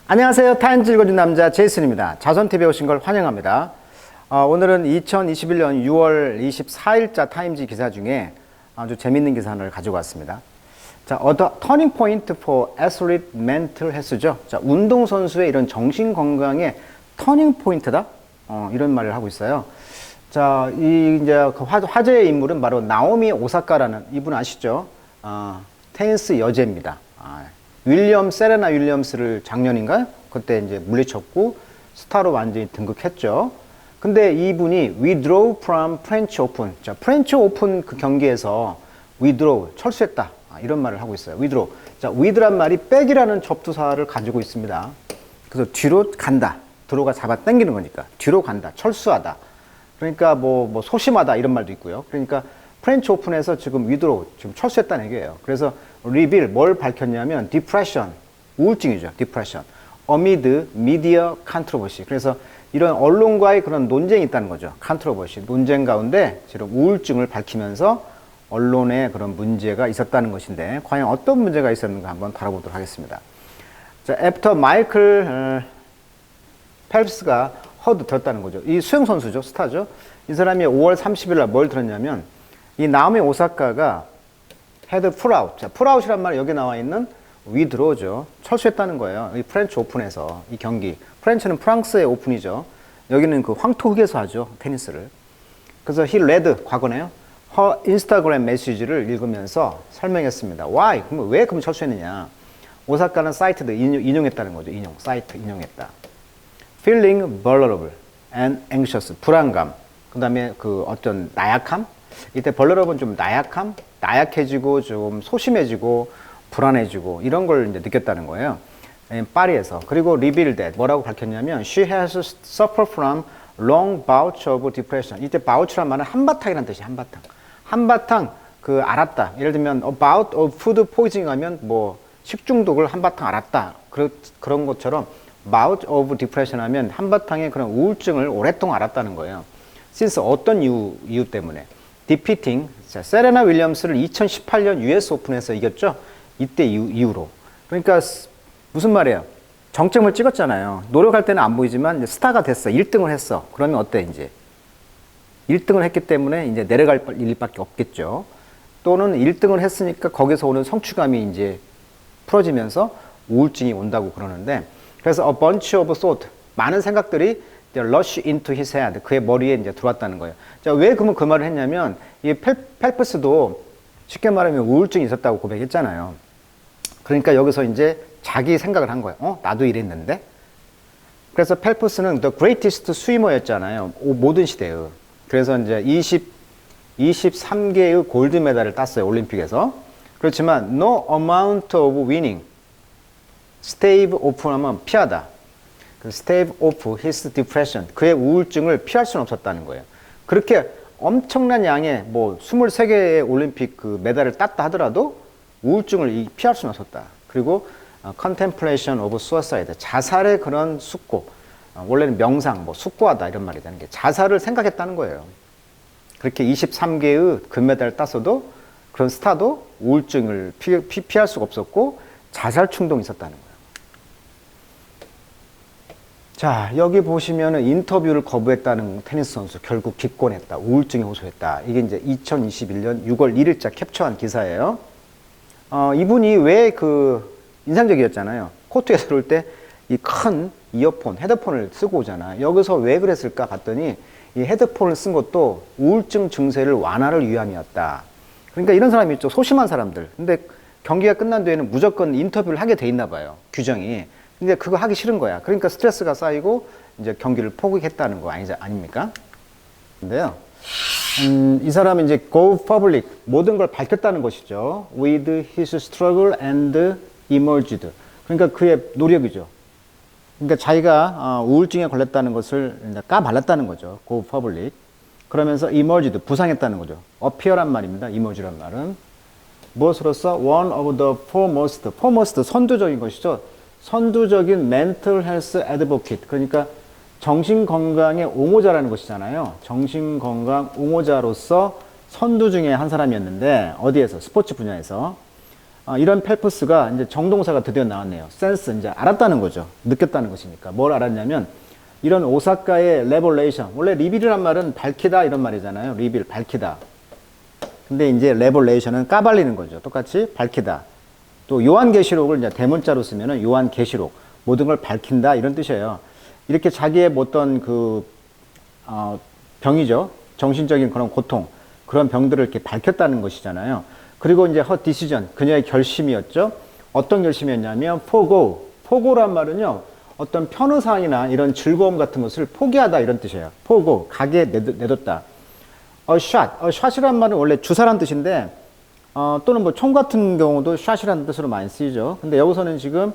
안녕하세요. 타임즈 읽어준 남자 제이슨입니다. 자선TV에 오신 걸 환영합니다. 오늘은 2021년 6월 24일자 타임즈 기사 중에 아주 재밌는 기사 하나를 가지고 왔습니다. 자, 터닝 포인트 for athlete mental health죠. 자, 운동선수의 이런 정신건강의 터닝 포인트다? 이런 말을 하고 있어요. 자, 이제 그 화제의 인물은 바로 나오미 오사카라는 이분 아시죠? 테니스 여제입니다. 세레나 윌리엄스를 작년인가요? 그때 이제 물리쳤고 스타로 완전히 등극했죠. 근데 이분이 withdraw from French Open. 자, 프렌치 오픈 그 경기에서 withdraw, 철수했다. 이런 말을 하고 있어요. withdraw. 자, with란 말이 백이라는 접두사를 가지고 있습니다. 그래서 뒤로 간다. 드로가 잡아 당기는 거니까. 뒤로 간다. 철수하다. 그러니까 뭐 소심하다 이런 말도 있고요. 그러니까 프렌치 오픈에서 지금 withdraw, 지금 철수했다는 얘기예요. 그래서 reveal, 뭘 밝혔냐면 depression, 우울증이죠. depression. amid media controversy. 그래서 이런 언론과의 그런 논쟁이 있다는 거죠. controversy. 논쟁 가운데 지금 우울증을 밝히면서 언론에 그런 문제가 있었다는 것인데 과연 어떤 문제가 있었는가 한번 다뤄보도록 하겠습니다. 자, 애프터 마이클 펠프스가 들었다는 거죠. 이 수영 선수죠. 스타죠. 이 사람이 5월 30일 날 뭘 들었냐면 이 나오미 오사카가 헤드 풀아웃. 자, 풀아웃이란 말은 여기 나와 있는 withdraw죠. 철수했다는 거예요. 이 프렌치 오픈에서 이 경기. 프렌치는 프랑스의 오픈이죠. 여기는 그 황토흙에서 하죠. 테니스를. 그래서 he read, 과거네요. her 인스타그램 메시지를 읽으면서 설명했습니다. Why? 그럼 왜 그럼 철수했느냐? 오사카는 사이트도 인용했다는 거죠. 사이트 인용했다. Feeling vulnerable and anxious. 불안감. 그 다음에 그 어떤 나약함? 이때 vulnerable은 좀 나약해지고 좀 소심해지고 불안해지고 이런 걸 이제 느꼈다는 거예요. 파리에서. 그리고 reveal that. 뭐라고 밝혔냐면 she has suffered from long bouts of depression. 이때 bout란 말은 한바탕이라는 뜻이 한바탕. 한바탕 그 알았다. 예를 들면 about of food poisoning 하면 뭐 식중독을 한바탕 알았다. 그런 것처럼 bout of depression 하면 한바탕의 그런 우울증을 오랫동안 알았다는 거예요. since 어떤 이유 때문에. defeating, 자, 세레나 윌리엄스를 2018년 US 오픈에서 이겼죠? 이때 이후로. 그러니까 무슨 말이에요? 정점을 찍었잖아요. 노력할 때는 안 보이지만 이제 스타가 됐어. 1등을 했어. 그러면 어때 이제? 1등을 했기 때문에 이제 내려갈 일밖에 없겠죠. 또는 1등을 했으니까 거기서 오는 성취감이 이제 풀어지면서 우울증이 온다고 그러는데 그래서 a bunch of thought, 많은 생각들이 rush into his head, 그의 머리에 이제 들어왔다는 거예요. 자, 왜 그러면 그 말을 했냐면 이 펠프스도 쉽게 말하면 우울증이 있었다고 고백했잖아요. 그러니까 여기서 이제 자기 생각을 한 거예요. 나도 이랬는데. 그래서 펠프스는 the greatest swimmer였잖아요. 모든 시대의. 그래서 이제 23개의 골드 메달을 땄어요. 올림픽에서. 그렇지만 no amount of winning, stave off 하면 피하다. stave off his depression, 그의 우울증을 피할 수는 없었다는 거예요. 그렇게 엄청난 양의 뭐 23개의 올림픽 그 메달을 땄다 하더라도 우울증을 피할 수는 없었다. 그리고 contemplation of suicide, 자살의 그런 숙고, 원래는 명상, 뭐 숙고하다 이런 말이 되는 게 자살을 생각했다는 거예요. 그렇게 23개의 금메달을 땄어도 그런 스타도 우울증을 피할 수가 없었고 자살 충동이 있었다는 거예요. 자, 여기 보시면은 인터뷰를 거부했다는 테니스 선수 결국 기권했다. 우울증에 호소했다. 이게 이제 2021년 6월 1일자 캡처한 기사예요. 이분이 왜 그 인상적이었잖아요. 코트에 들어올 때 이 큰 이어폰, 헤드폰을 쓰고 오잖아. 여기서 왜 그랬을까 봤더니 이 헤드폰을 쓴 것도 우울증 증세를 완화를 위함이었다. 그러니까 이런 사람이 있죠. 소심한 사람들. 근데 경기가 끝난 뒤에는 무조건 인터뷰를 하게 돼 있나 봐요. 규정이. 근데 그거 하기 싫은 거야. 그러니까 스트레스가 쌓이고 이제 경기를 포기했다는 거 아닙니까? 근데요. 이 사람은 이제 go public, 모든 걸 밝혔다는 것이죠. with his struggle and emerged. 그러니까 그의 노력이죠. 그러니까 자기가 우울증에 걸렸다는 것을 까발랐다는 거죠. go public. 그러면서 emerged, 부상했다는 거죠. appear란 말입니다. emerge란 말은. 무엇으로서? one of the foremost, 선두적인 것이죠. 선두적인 mental health advocate. 그러니까 정신건강의 옹호자라는 것이잖아요. 정신건강 옹호자로서 선두 중에 한 사람이었는데 어디에서? 스포츠 분야에서. 이런 펠프스가 이제 정동사가 드디어 나왔네요. 센스, 이제 알았다는 거죠. 느꼈다는 것이니까. 뭘 알았냐면, 이런 오사카의 레볼레이션. 원래 리빌이란 말은 밝히다 이런 말이잖아요. 리빌, 밝히다. 근데 이제 레볼레이션은 까발리는 거죠. 똑같이 밝히다. 또 요한계시록을 이제 대문자로 쓰면은 요한계시록. 모든 걸 밝힌다 이런 뜻이에요. 이렇게 자기의 어떤 병이죠. 정신적인 그런 고통. 그런 병들을 이렇게 밝혔다는 것이잖아요. 그리고 이제 her decision, 그녀의 결심이었죠. 어떤 결심이었냐면 forgo. forgo란 말은요, 어떤 편의상이나 이런 즐거움 같은 것을 포기하다 이런 뜻이에요. forgo, 가게 내뒀다. shot이란 말은 원래 주사란 뜻인데, 또는 뭐 총 같은 경우도 shot이라는 뜻으로 많이 쓰이죠. 근데 여기서는 지금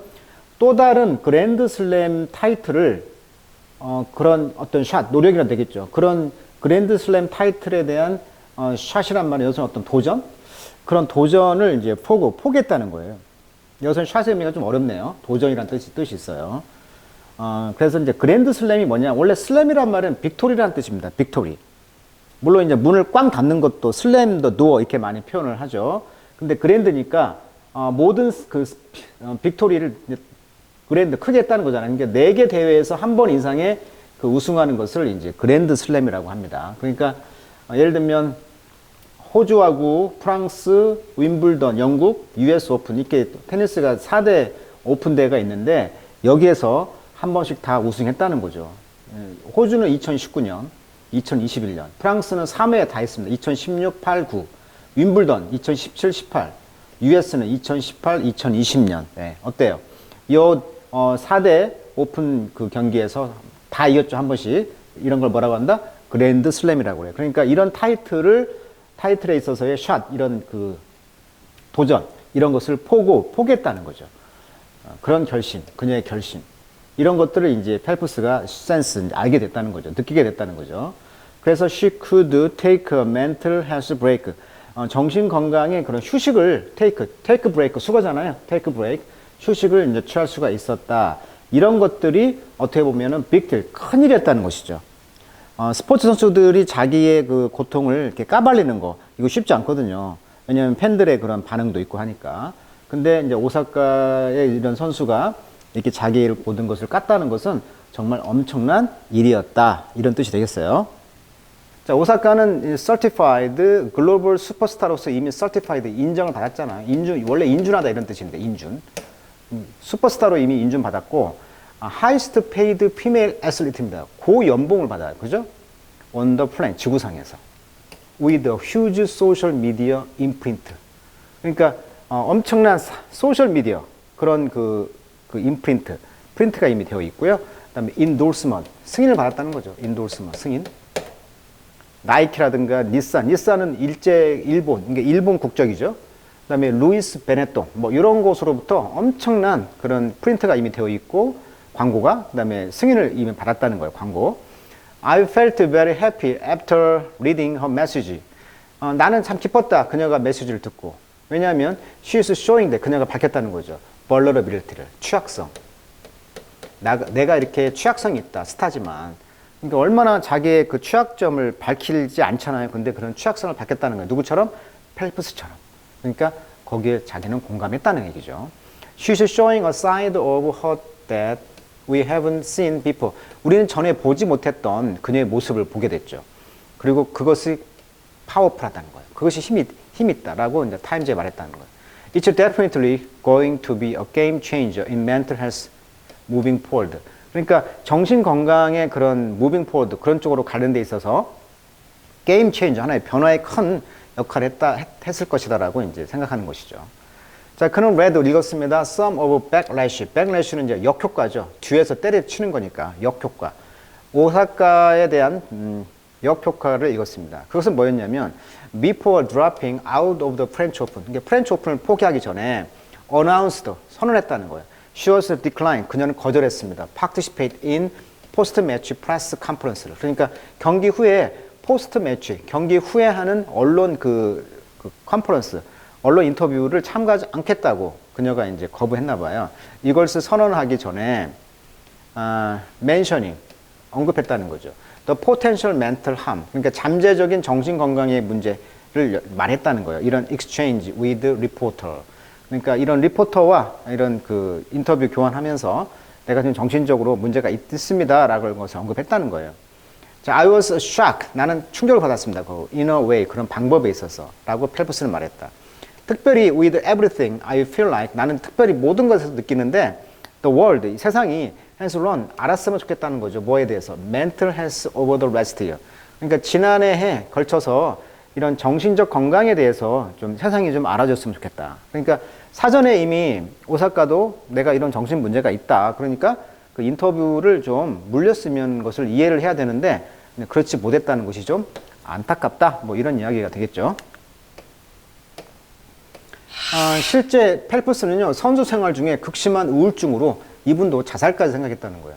또 다른 그랜드 슬램 타이틀을, 그런 어떤 샷, 노력이라 되겠죠. 그런 그랜드 슬램 타이틀에 대한 샷이란 말은 여기서는 어떤 도전? 그런 도전을 이제 포기했다는 거예요. 여기서는 샷의 의미가 좀 어렵네요. 도전이란 뜻이 있어요. 그래서 이제 그랜드 슬램이 뭐냐? 원래 슬램이란 말은 빅토리라는 뜻입니다. 빅토리. 물론 이제 문을 꽝 닫는 것도 슬램 더 도어 이렇게 많이 표현을 하죠. 근데 그랜드니까 모든 빅토리를 그랜드 크게 했다는 거잖아요. 그러니까 4개 대회에서 한 번 이상의 우승하는 것을 이제 그랜드 슬램이라고 합니다. 그러니까 예를 들면 호주하고 프랑스, 윈블던, 영국, US 오픈 이렇게 테니스가 4대 오픈 대회가 있는데 여기에서 한 번씩 다 우승했다는 거죠. 호주는 2019년, 2021년, 프랑스는 3회에 다 했습니다. 2016, 8, 9, 윈블던 2017, 18, US는 2018, 2020년. 네, 어때요? 이 4대 오픈 그 경기에서 다 이겼죠, 한 번씩. 이런 걸 뭐라고 한다? 그랜드 슬램이라고 그래요. 그러니까 이런 타이틀에 있어서의 샷, 이런 도전, 이런 것을 포기했다는 거죠. 그런 결심, 그녀의 결심. 이런 것들을 이제 펠프스가 센스, 알게 됐다는 거죠. 느끼게 됐다는 거죠. 그래서 she could take a mental health break. 정신 건강에 그런 휴식을 take break, 수거잖아요. take break. 휴식을 이제 취할 수가 있었다. 이런 것들이 어떻게 보면은 big deal, 큰일이었다는 것이죠. 스포츠 선수들이 자기의 고통을 이렇게 까발리는 거, 이거 쉽지 않거든요. 왜냐면 팬들의 그런 반응도 있고 하니까. 근데 이제 오사카의 이런 선수가 이렇게 자기의 모든 것을 깠다는 것은 정말 엄청난 일이었다. 이런 뜻이 되겠어요. 자, 오사카는 Certified Global Superstar로서 이미 Certified 인정을 받았잖아요. 원래 인준하다 이런 뜻인데, 인준. 슈퍼스타로 이미 인준받았고, Highest Paid Female Athlete입니다. 고연봉을 받아요. 그죠? On the planet, 지구상에서. With a huge social media imprint. 그러니까, 엄청난 소셜미디어, 그런 임프린트, 프린트가 이미 되어 있고요. 그 다음에 인도스먼트, 승인을 받았다는 거죠. 인도스먼트, 승인. 나이키라든가 닛산은 일본, 그러니까 일본 국적이죠. 그 다음에 루이스 베네통, 뭐 이런 곳으로부터 엄청난 그런 프린트가 이미 되어 있고, 광고가, 그 다음에 승인을 이미 받았다는 거예요, 광고. I felt very happy after reading her message. 나는 참 기뻤다, 그녀가 메시지를 듣고. 왜냐하면 she is showing that, 그녀가 밝혔다는 거죠. vulnerability를, 취약성. 내가 이렇게 취약성이 있다, 스타지만. 그러니까 얼마나 자기의 그 취약점을 밝히지 않잖아요. 근데 그런 취약성을 밝혔다는 거예요. 누구처럼? 펠프스처럼. 그러니까 거기에 자기는 공감했다는 얘기죠. She is showing a side of her that we haven't seen before. 우리는 전에 보지 못했던 그녀의 모습을 보게 됐죠. 그리고 그것이 파워풀하다는 거예요. 그것이 힘이 있다라고 이제 타임즈에 말했다는 거예요. It's definitely going to be a game changer in mental health moving forward. 그러니까 정신 건강의 그런 moving forward, 그런 쪽으로 가는 데 있어서 게임 체인저, 하나의 변화의 큰 역할을 했을 것이다라고 이제 생각하는 것이죠. 자, 그는 read, 읽었습니다. Some of backlash. backlash는 이제 역효과죠. 뒤에서 때려치는 거니까 역효과. 오사카에 대한 역효과를 읽었습니다. 그것은 뭐였냐면 before dropping out of the French Open. 그러니까 프렌치 오픈을 포기하기 전에 announced, 선언했다는 거예요. She was declined. 그녀는 거절했습니다. Participate in post-match press conference를. 그러니까 경기 후에 포스트-매치, 경기 후에 하는 언론 컨퍼런스, 언론 인터뷰를 참가하지 않겠다고 그녀가 이제 거부했나 봐요. 이것을 선언하기 전에 mentioning, 언급했다는 거죠. The potential mental harm, 그러니까 잠재적인 정신 건강의 문제를 말했다는 거예요. 이런 exchange with reporter. 그러니까 이런 리포터와 이런 그 인터뷰 교환하면서 내가 지금 정신적으로 문제가 있습니다라고 것을 언급했다는 거예요. 자, I was shocked. 나는 충격을 받았습니다. 그 in a way 그런 방법에 있어서 라고 펠프스는 말했다. 특별히 with everything I feel like 나는 특별히 모든 것에서 느끼는데 the world 이 세상이 has run 알았으면 좋겠다는 거죠. 뭐에 대해서 mental health over the last year. 그러니까 지난해 해 걸쳐서 이런 정신적 건강에 대해서 좀 세상이 좀 알아줬으면 좋겠다. 그러니까 사전에 이미 오사카도 내가 이런 정신 문제가 있다. 그러니까 그 인터뷰를 좀 물렸으면 것을 이해를 해야 되는데 그렇지 못했다는 것이 좀 안타깝다. 뭐 이런 이야기가 되겠죠. 실제 펠프스는요, 선수 생활 중에 극심한 우울증으로 이분도 자살까지 생각했다는 거예요.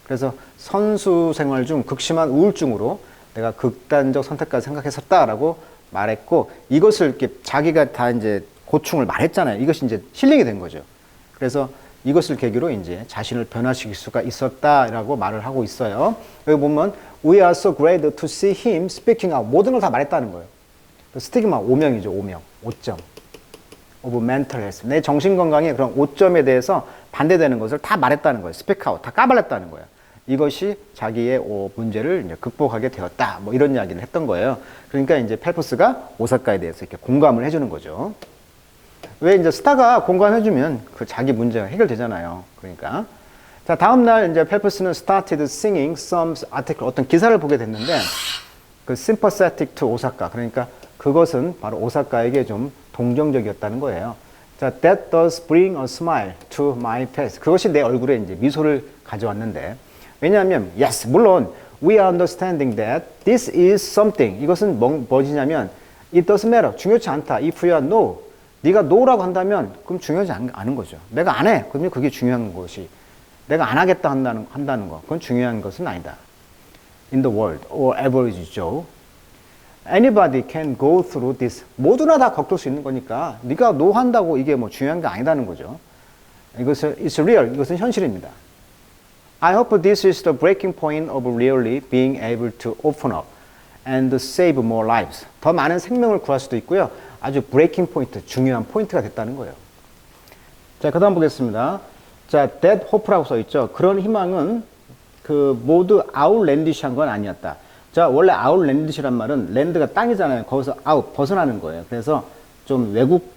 그래서 선수 생활 중 극심한 우울증으로 내가 극단적 선택까지 생각했었다라고 말했고, 이것을 이렇게 자기가 다 이제 고충을 말했잖아요. 이것이 이제 힐링이 된 거죠. 그래서 이것을 계기로 이제 자신을 변화시킬 수가 있었다라고 말을 하고 있어요. 여기 보면 We are so glad to see him speaking out. 모든 걸 다 말했다는 거예요. 스티그마 5명이죠. 5명. 5점. of mental health. 내 정신건강의 그런 5점에 대해서 반대되는 것을 다 말했다는 거예요. speak out. 다 까발렸다는 거예요. 이것이 자기의 문제를 이제 극복하게 되었다. 뭐 이런 이야기를 했던 거예요. 그러니까 이제 펠프스가 오사카에 대해서 이렇게 공감을 해주는 거죠. 왜 이제 스타가 공감해주면 그 자기 문제가 해결되잖아요. 그러니까. 자, 다음날 이제 펠프스는 started singing some article, 어떤 기사를 보게 됐는데, 그 sympathetic to 오사카. 그러니까 그것은 바로 오사카에게 좀 동정적이었다는 거예요. 자, that does bring a smile to my face. 그것이 내 얼굴에 이제 미소를 가져왔는데, 왜냐하면, yes, 물론, we are understanding that this is something. 이것은 뭐지냐면, it doesn't matter. 중요치 않다. If you are no. 네가 no라고 한다면, 그럼 중요하지 않은 거죠. 내가 안 해. 그러면 그게 중요한 것이. 내가 안 하겠다 한다는 거. 그건 중요한 것은 아니다. In the world, or average Joe. Anybody can go through this. 모두나 다 겪을 수 있는 거니까, 네가 no 한다고 이게 뭐 중요한 게 아니다는 거죠. 이것은, it's real. 이것은 현실입니다. I hope this is the breaking point of really being able to open up and save more lives. 더 많은 생명을 구할 수도 있고요. 아주 브레이킹 포인트, 중요한 포인트가 됐다는 거예요. 자, 그 다음 보겠습니다. 자, that hope라고 써있죠. 그런 희망은 그 모두 outlandish한 건 아니었다. 자, 원래 outlandish란 말은 랜드가 땅이잖아요. 거기서 out, 벗어나는 거예요. 그래서 좀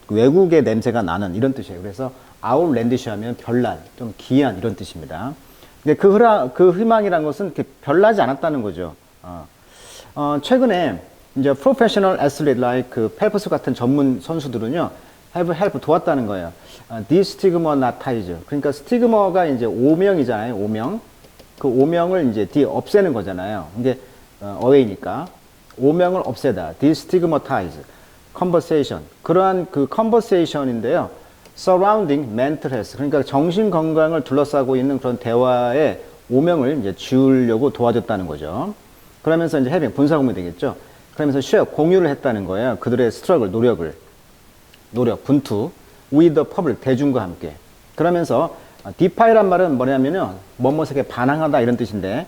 외국의 냄새가 나는 이런 뜻이에요. 그래서 outlandish 하면 별난, 좀 기이한 이런 뜻입니다. 근데 그 희망이란 것은 별나지 않았다는 거죠. 최근에 이제 프로페셔널 애슬릿 like 그 펠프스 같은 전문 선수들은요, help 도왔다는 거예요. 디스티그머나타이즈. 그러니까 스티그머가 이제 5명이잖아요. 5명. 그 5명을 이제 없애는 거잖아요. 이게 어웨이니까 5명을 없애다. 디스티그머타이즈. 컨버세이션. 그러한 그 컨버세이션인데요. surrounding mental health. 그러니까 정신 건강을 둘러싸고 있는 그런 대화에 5명을 이제 지우려고 도와줬다는 거죠. 그러면서 이제 해빙 분사구문이 되겠죠. 그러면서 share 공유를 했다는 거예요. 그들의 스트러글 노력 분투 with the public 대중과 함께. 그러면서 defy란 말은 뭐냐면요. 뭐뭐에게 반항하다 이런 뜻인데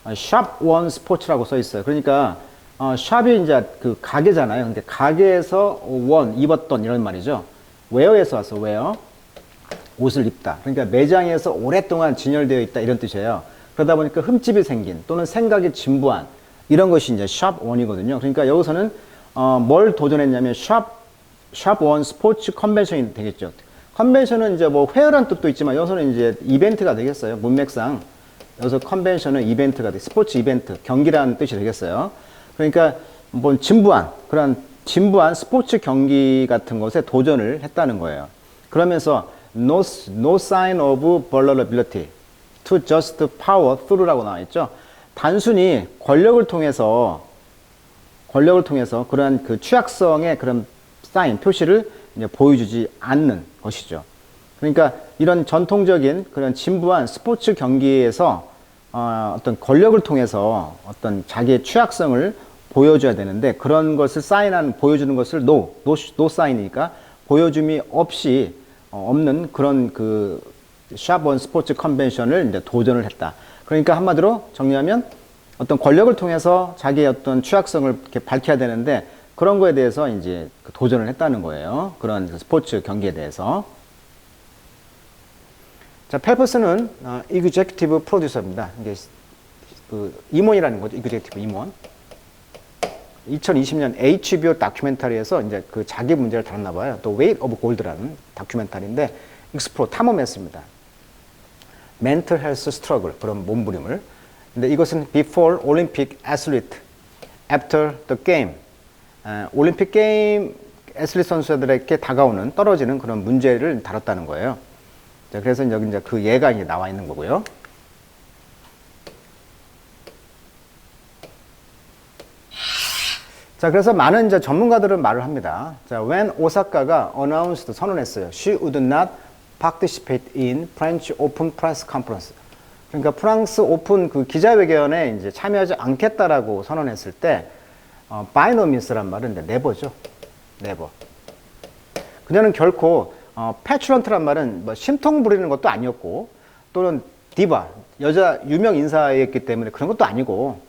shop one sports라고 써 있어요. 그러니까 샵이 이제 그 가게잖아요. 근데 가게에서 one 입었던 이런 말이죠. 웨어에서 왔어. 웨어 옷을 입다. 그러니까 매장에서 오랫동안 진열되어 있다 이런 뜻이에요. 그러다 보니까 흠집이 생긴 또는 생각이 진부한 이런 것이 이제 샵 원이거든요. 그러니까 여기서는 뭘 도전했냐면 샵 원 스포츠 컨벤션이 되겠죠. 컨벤션은 이제 뭐 회의란 뜻도 있지만 여기서는 이제 이벤트가 되겠어요. 문맥상 여기서 컨벤션은 이벤트가 돼. 스포츠 이벤트 경기라는 뜻이 되겠어요. 그러니까 뭐 진부한 스포츠 경기 같은 것에 도전을 했다는 거예요. 그러면서 no sign of vulnerability to just power through라고 나와 있죠. 단순히 권력을 통해서 그러한 그 취약성의 그런 사인, 표시를 이제 보여주지 않는 것이죠. 그러니까 이런 전통적인 그런 진부한 스포츠 경기에서 어떤 권력을 통해서 어떤 자기의 취약성을 보여줘야 되는데 그런 것을 보여주는 것을 no 사인이니까 보여줌이 없이 없는 그런 그 샵원 스포츠 컨벤션을 이제 도전을 했다. 그러니까 한마디로 정리하면 어떤 권력을 통해서 자기의 어떤 취약성을 이렇게 밝혀야 되는데 그런 거에 대해서 이제 도전을 했다는 거예요. 그런 스포츠 경기에 대해서. 자, 펠프스는 executive producer입니다. 이게 그 임원이라는 거죠. executive 임원. 2020년 HBO 다큐멘터리에서 이제 그 자기 문제를 다뤘나 봐요. 또 Weight of Gold라는 다큐멘터리인데 익스플로 탐험했습니다. Mental Health Struggle 그런 몸부림을. 근데 이것은 Before Olympic Athlete, After the Game. 올림픽 게임 애슬리트 선수들에게 다가오는 떨어지는 그런 문제를 다뤘다는 거예요. 자, 그래서 여기 이제 그 예가 이제 나와 있는 거고요. 자, 그래서 많은 이제 전문가들은 말을 합니다. 자, when 오사카가 announced 선언했어요. She would not participate in French Open press conference. 그러니까 프랑스 오픈 그 기자회견에 이제 참여하지 않겠다라고 선언했을 때, by no means란 말은 never죠. never. 그녀는 결코 petulant란 말은 뭐 심통 부리는 것도 아니었고, 또는 디바 여자 유명 인사였기 때문에 그런 것도 아니고,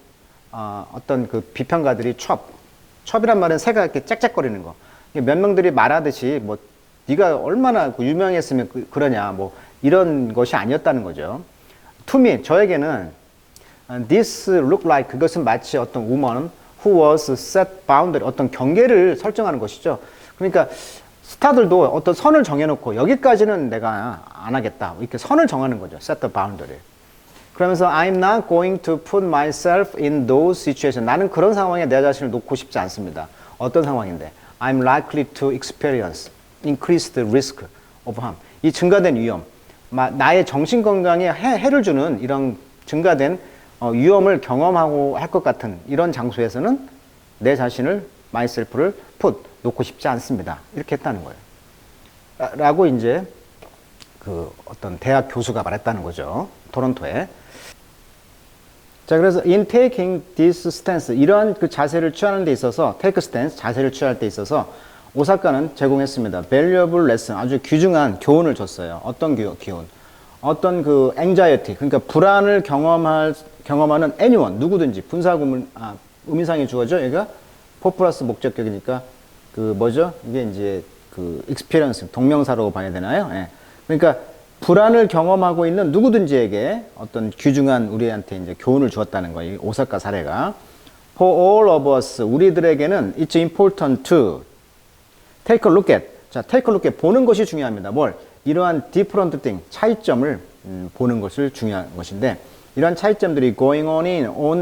어떤 그 비평가들이 첩이란 말은 새가 이렇게 짹짹거리는 거. 몇 명들이 말하듯이 뭐 네가 얼마나 유명했으면 그러냐 뭐 이런 것이 아니었다는 거죠. To me, 저에게는 this look like 그것은 마치 어떤 woman who was set boundary 어떤 경계를 설정하는 것이죠. 그러니까 스타들도 어떤 선을 정해놓고 여기까지는 내가 안 하겠다 이렇게 선을 정하는 거죠. set the boundary. 그러면서 I'm not going to put myself in those situations. 나는 그런 상황에 내 자신을 놓고 싶지 않습니다. 어떤 상황인데? I'm likely to experience increased risk of harm. 이 증가된 위험, 나의 정신 건강에 해를 주는 이런 증가된 위험을 경험하고 할 것 같은 이런 장소에서는 내 자신을 myself를 놓고 싶지 않습니다. 이렇게 했다는 거예요. 라고 이제 그 어떤 대학 교수가 말했다는 거죠. 토론토에. 자, 그래서 in taking this stance 이러한 그 자세를 취하는 데 있어서 take stance 자세를 취할 때 있어서 오사카는 제공했습니다. valuable lesson 아주 귀중한 교훈을 줬어요. 어떤 교훈? 어떤 그 anxiety 그러니까 불안을 경험하는 anyone 누구든지 분사구문 의미상의 주어죠. 얘가 for 플러스 목적격이니까 그 뭐죠? 이게 이제 그 experience 동명사로 봐야 되나요? 예. 그러니까 불안을 경험하고 있는 누구든지에게 어떤 귀중한 우리한테 이제 교훈을 주었다는 거예요. 오사카 사례가. For all of us, 우리들에게는 it's important to take a look at. 자, take a look at. 보는 것이 중요합니다. 뭘? 이러한 different thing, 차이점을 보는 것을 중요한 것인데, 이러한 차이점들이 going on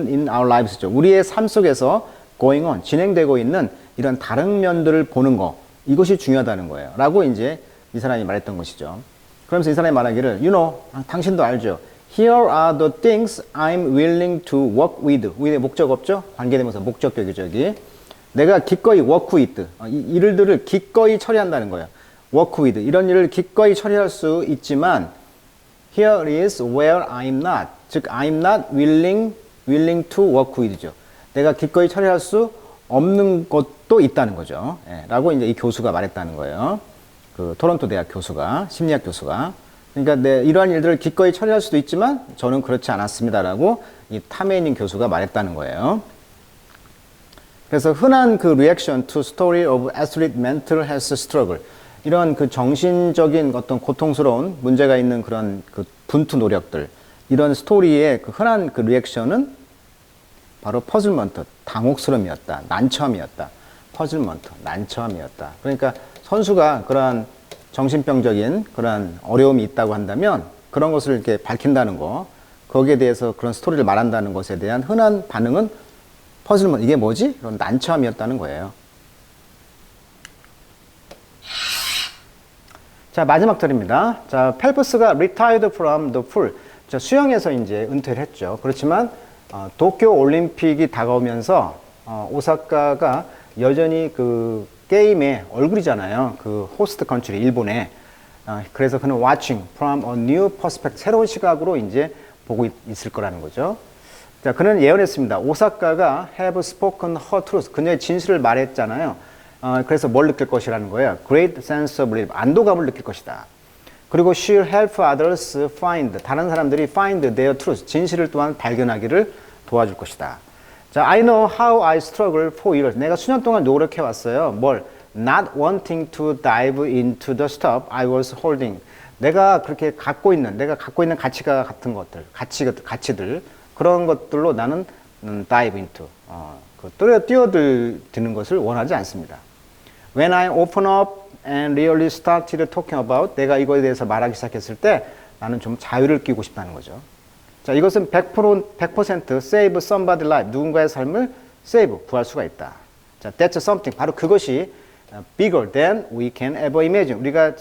in our lives죠. 우리의 삶 속에서 going on, 진행되고 있는 이런 다른 면들을 보는 거, 이것이 중요하다는 거예요. 라고 이제 이 사람이 말했던 것이죠. 그러면서 이 사람이 말하기를, you know, 당신도 알죠. Here are the things I'm willing to work with. with의 목적 없죠? 관계대명사 목적격이죠, 여기. 내가 기꺼이 work with. 이 일들을 기꺼이 처리한다는 거예요. work with. 이런 일을 기꺼이 처리할 수 있지만, here is where I'm not. 즉, I'm not willing to work with죠. 내가 기꺼이 처리할 수 없는 것도 있다는 거죠. 예, 라고 이제 이 교수가 말했다는 거예요. 그 토론토 대학 교수가, 심리학 교수가. 그러니까 이러한 일들을 기꺼이 처리할 수도 있지만 저는 그렇지 않았습니다라고 이 타메이닝 교수가 말했다는 거예요. 그래서 흔한 그 reaction to story of athlete mental health struggle 이런 그 정신적인 어떤 고통스러운 문제가 있는 그런 그 분투 노력들 이런 스토리의 그 흔한 그 리액션은 바로 퍼즐먼트, 당혹스러움이었다, 난처함이었다. 퍼즐먼트, 난처함이었다. 그러니까 선수가 그러한 정신병적인 그러한 어려움이 있다고 한다면 그런 것을 이렇게 밝힌다는 거, 거기에 대해서 그런 스토리를 말한다는 것에 대한 흔한 반응은 퍼즐먼트, 이게 뭐지? 그런 난처함이었다는 거예요. 자, 마지막 틀입니다. 자, 펠프스가 retired from the pool. 자, 수영에서 이제 은퇴를 했죠. 그렇지만 도쿄 올림픽이 다가오면서 오사카가 여전히 그 게임의 얼굴이잖아요. 그 호스트 컨트리 일본에. 그래서 그는 watching from a new perspective 새로운 시각으로 이제 보고 있을 거라는 거죠. 자, 그는 예언했습니다. 오사카가 have spoken her truth. 그녀의 진실을 말했잖아요. 그래서 뭘 느낄 것이라는 거예요. Great sense of relief. 안도감을 느낄 것이다. 그리고 she'll help others find. 다른 사람들이 find their truth. 진실을 또한 발견하기를 도와줄 것이다. 자, I know how I struggle for years. 내가 수년 동안 노력해 왔어요. 뭘? Not wanting to dive into the stuff I was holding. 내가 갖고 있는 가치가 같은 것들, 가치들, 그런 것들로 나는 dive into, 뛰어드는 것을 원하지 않습니다. When I open up and really started talking about, 내가 이거에 대해서 말하기 시작했을 때 나는 좀 자유를 끼고 싶다는 거죠. 자, 이것은 100% save somebody's life. 누군가의 삶을 save, 구할 수가 있다. 자, that's something. 바로 그것이 bigger than we can ever imagine. 우리가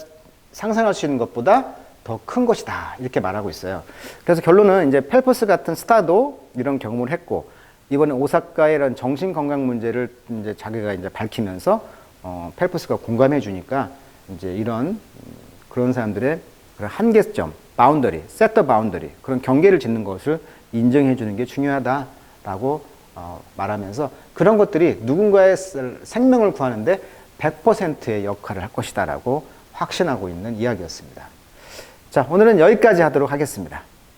상상할 수 있는 것보다 더 큰 것이다. 이렇게 말하고 있어요. 그래서 결론은 이제 펠프스 같은 스타도 이런 경험을 했고, 이번에 오사카의 이런 정신건강 문제를 이제 자기가 이제 밝히면서, 펠프스가 공감해 주니까 이제 그런 사람들의 그런 한계점, 바운더리, set the boundary, 그런 경계를 짓는 것을 인정해 주는 게 중요하다라고 말하면서 그런 것들이 누군가의 생명을 구하는데 100%의 역할을 할 것이다라고 확신하고 있는 이야기였습니다. 자, 오늘은 여기까지 하도록 하겠습니다.